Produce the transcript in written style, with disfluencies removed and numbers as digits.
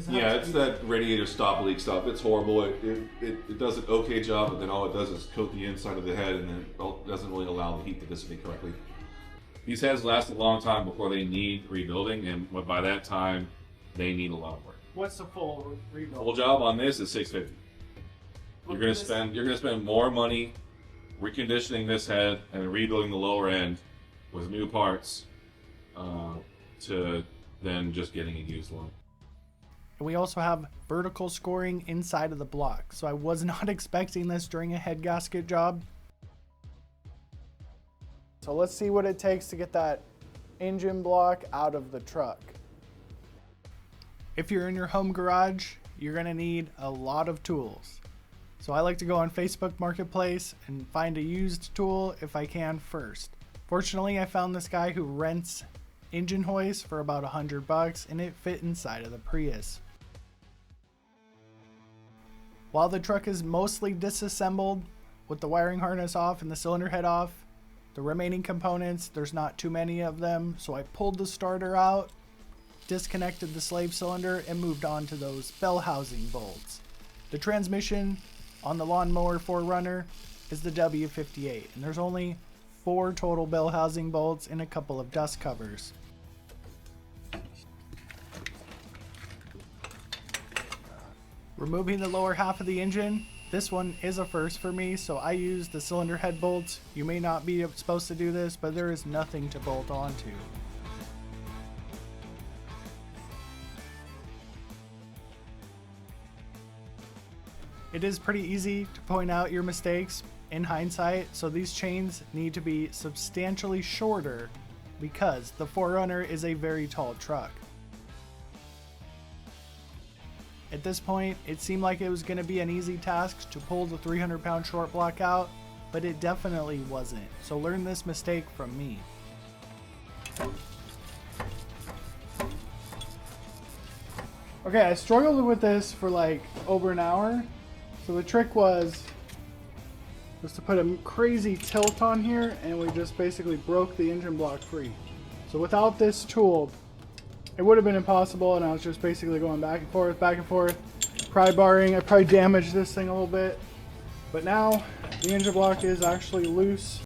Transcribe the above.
Yeah, it's that radiator stop leak stuff. It's horrible. It does an okay job, but then all it does is coat the inside of the head, and then it doesn't really allow the heat to dissipate correctly. These heads last a long time before they need rebuilding, and by that time, they need a lot of work. What's the full rebuild? Full job on this is $650. You're gonna spend more money reconditioning this head and rebuilding the lower end with new parts to than just getting a used one. And we also have vertical scoring inside of the block, so I was not expecting this during a head gasket job. So let's see what it takes to get that engine block out of the truck. If you're in your home garage, you're gonna need a lot of tools. So I like to go on Facebook Marketplace and find a used tool if I can first. Fortunately, I found this guy who rents engine hoists for about $100 and it fit inside of the Prius. While the truck is mostly disassembled with the wiring harness off and the cylinder head off, the remaining components, there's not too many of them, so I pulled the starter out, disconnected the slave cylinder, and moved on to those bell housing bolts. The transmission on the lawnmower 4Runner is the W58, and there's only 4 total bell housing bolts and a couple of dust covers. Removing the lower half of the engine, this one is a first for me, so I use the cylinder head bolts. You may not be supposed to do this, but there is nothing to bolt onto. It is pretty easy to point out your mistakes in hindsight, so these chains need to be substantially shorter because the 4Runner is a very tall truck. At this point, it seemed like it was going to be an easy task to pull the 300-pound short block out, but it definitely wasn't, so learn this mistake from me. Okay, I struggled with this for like over an hour. So the trick was to put a crazy tilt on here, and we just basically broke the engine block free. So without this tool, it would have been impossible, and I was just basically going back and forth, pry barring. I probably damaged this thing a little bit, but now the engine block is actually loose.